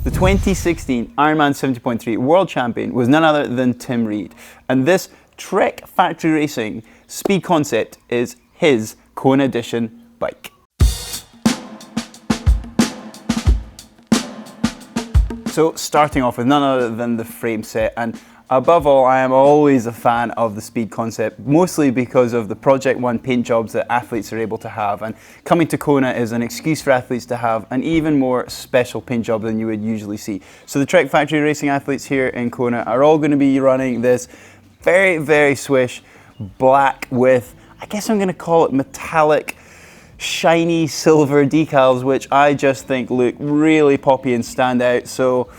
The 2016 Ironman 70.3 World Champion was none other than Tim Reed, and this Trek Factory Racing Speed Concept is his Kona Edition bike. So starting off with none other than the frame set, and above all, I am always a fan of the Speed Concept, mostly because of the Project One paint jobs that athletes are able to have, and coming to Kona is an excuse for athletes to have an even more special paint job than you would usually see. So the Trek Factory Racing athletes here in Kona are all going to be running this very, very swish black with, I guess I'm going to call it metallic, shiny silver decals, which I just think look really poppy and stand out. So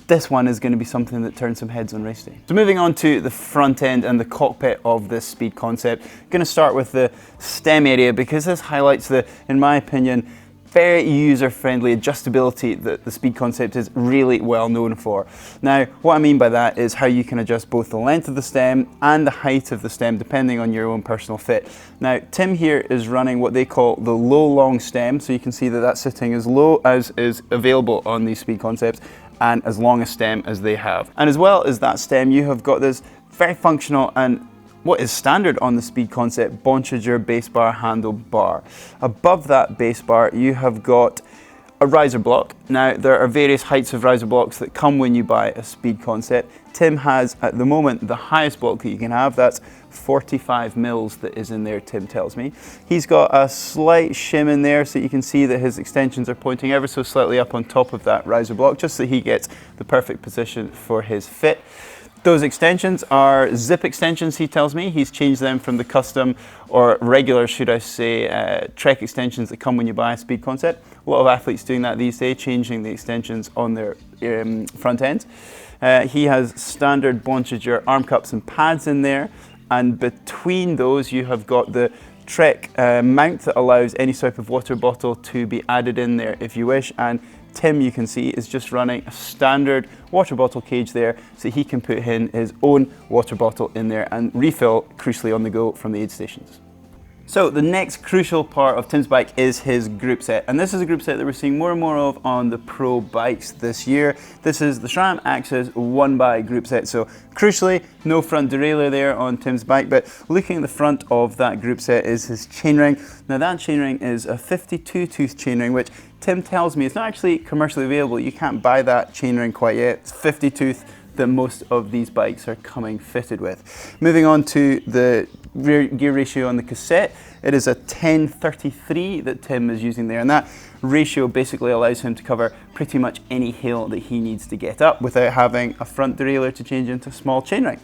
this one is going to be something that turns some heads on race day. So moving on to the front end and the cockpit of this Speed Concept, I'm going to start with the stem area because this highlights the, in my opinion, very user-friendly adjustability that the Speed Concept is really well known for. Now, what I mean by that is how you can adjust both the length of the stem and the height of the stem depending on your own personal fit. Now, Tim here is running what they call the low-long stem, so you can see that that's sitting as low as is available on these Speed Concepts and as long a stem as they have. And as well as that stem, you have got this very functional and what is standard on the Speed Concept Bonchager base bar handle bar. Above that base bar, you have got a riser block. Now, there are various heights of riser blocks that come when you buy a Speed Concept. Tim has, at the moment, the highest block that you can have. That's 45 mils that is in there, Tim tells me. He's got a slight shim in there so you can see that his extensions are pointing ever so slightly up on top of that riser block, just so he gets the perfect position for his fit. Those extensions are zip extensions, he tells me. He's changed them from the custom, or regular, should I say, Trek extensions that come when you buy a Speed Concept. A lot of athletes doing that these days, changing the extensions on their front end. He has standard Bonchager arm cups and pads in there, and between those you have got the Trek mount that allows any type of water bottle to be added in there if you wish, and Tim, you can see, is just running a standard water bottle cage there so he can put in his own water bottle in there and refill, crucially, on the go from the aid stations. So the next crucial part of Tim's bike is his group set, and this is a group set that we're seeing more and more of on the pro bikes this year. This is the SRAM Axis 1x group set, so crucially no front derailleur there on Tim's bike, but looking at the front of that group set is his chainring. Now that chainring is a 52 tooth chainring, which Tim tells me it's not actually commercially available. You can't buy that chainring quite yet. It's 50 tooth that most of these bikes are coming fitted with. Moving on to the rear gear ratio on the cassette, it is a 1033 that Tim is using there, and that ratio basically allows him to cover pretty much any hill that he needs to get up without having a front derailleur to change into a small chainring.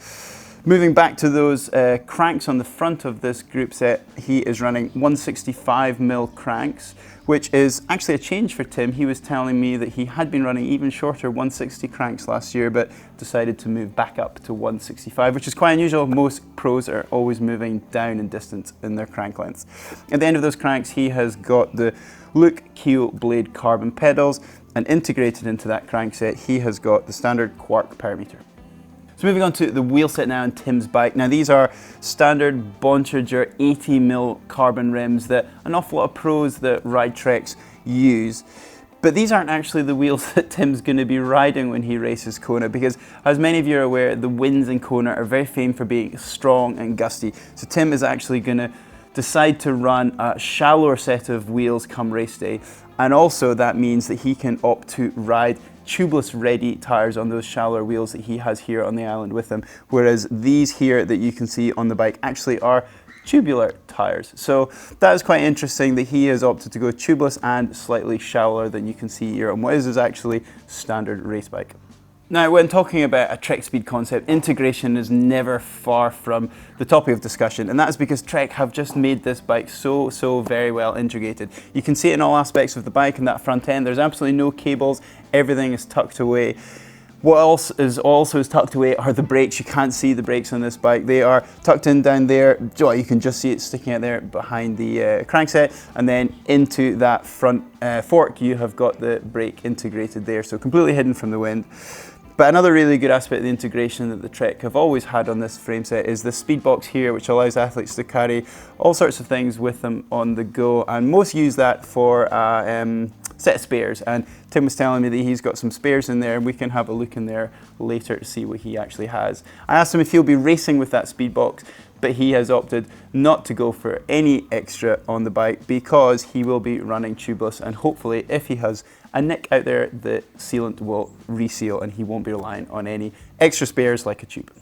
Moving back to those cranks on the front of this group set, he is running 165mm cranks, which is actually a change for Tim. He was telling me that he had been running even shorter 160 cranks last year, but decided to move back up to 165, which is quite unusual. Most pros are always moving down in distance in their crank lengths. At the end of those cranks, he has got the Look Keel Blade carbon pedals, and integrated into that crankset, he has got the standard Quark parameter. So moving on to the wheel set now on Tim's bike. Now these are standard Bonchager 80mm carbon rims that an awful lot of pros that ride Treks use. But these aren't actually the wheels that Tim's going to be riding when he races Kona, because as many of you are aware, the winds in Kona are very famed for being strong and gusty. So Tim is actually going to decide to run a shallower set of wheels come race day. And also that means that he can opt to ride tubeless ready tires on those shallower wheels that he has here on the island with him, whereas these here that you can see on the bike actually are tubular tires. So that is quite interesting that he has opted to go tubeless and slightly shallower than you can see here on what is actually standard race bike. Now, when talking about a Trek Speed Concept, integration is never far from the topic of discussion, and that's because Trek have just made this bike so very well integrated. You can see it in all aspects of the bike and that front end. There's absolutely no cables, everything is tucked away. What else is also tucked away are the brakes. You can't see the brakes on this bike. They are tucked in down there. You can just see it sticking out there behind the crankset, and then into that front fork you have got the brake integrated there, so completely hidden from the wind. But another really good aspect of the integration that the Trek have always had on this frame set is the speed box here, which allows athletes to carry all sorts of things with them on the go, and most use that for a set of spares. And Tim was telling me that he's got some spares in there, and we can have a look in there later to see what he actually has. I asked him if he'll be racing with that speed box, but he has opted not to go for any extra on the bike because he will be running tubeless, and hopefully if he has a nick out there, the sealant will reseal and he won't be relying on any extra spares like a tube.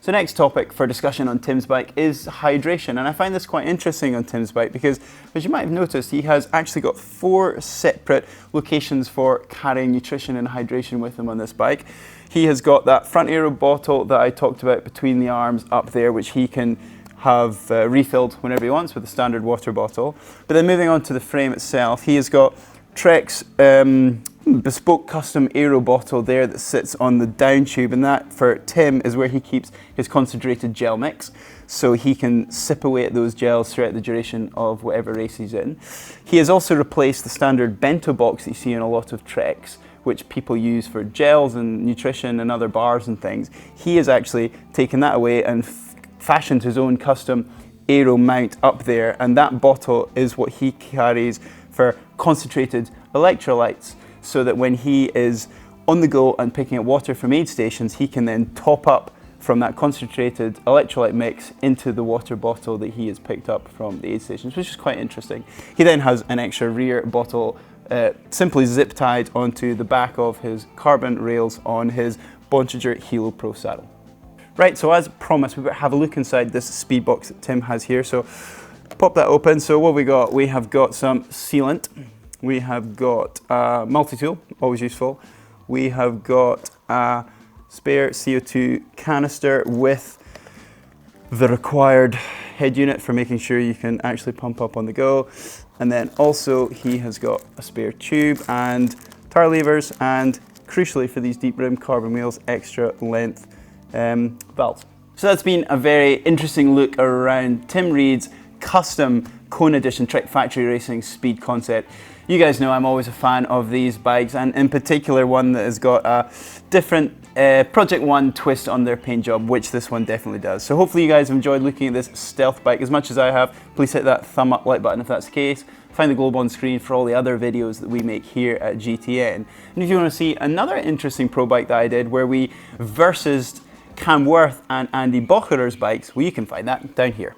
So next topic for discussion on Tim's bike is hydration, and I find this quite interesting on Tim's bike because, as you might have noticed, he has actually got 4 separate locations for carrying nutrition and hydration with him on this bike. He has got that front aero bottle that I talked about between the arms up there, which he can have refilled whenever he wants with a standard water bottle. But then moving on to the frame itself, he has got Trek's bespoke custom aero bottle there that sits on the down tube, and that for Tim is where he keeps his concentrated gel mix, so he can sip away at those gels throughout the duration of whatever race he's in. He has also replaced the standard bento box that you see in a lot of Treks, which people use for gels and nutrition and other bars and things. He has actually taken that away and fashioned his own custom aero mount up there, and that bottle is what he carries for concentrated electrolytes, so that when he is on the go and picking up water from aid stations, he can then top up from that concentrated electrolyte mix into the water bottle that he has picked up from the aid stations, which is quite interesting. He then has an extra rear bottle simply zip tied onto the back of his carbon rails on his Bonchager Hilo Pro saddle. Right, so as promised, we better have a look inside this speed box that Tim has here. So pop that open. So what we have got some sealant. We have got a multi-tool, always useful. We have got a spare CO2 canister with the required head unit for making sure you can actually pump up on the go. And then also he has got a spare tube and tire levers, and crucially for these deep rim carbon wheels, extra length valves. So that's been a very interesting look around Tim Reed's custom Kona Edition Trek Factory Racing speed concept. You guys know I'm always a fan of these bikes, and in particular one that has got a different Project One twist on their paint job, which this one definitely does. So hopefully you guys have enjoyed looking at this stealth bike as much as I have. Please hit that thumb up like button if that's the case. Find the globe on screen for all the other videos that we make here at GTN. And if you want to see another interesting pro bike that I did where we versus Cam Worth and Andy Bocherer's bikes, well, you can find that down here.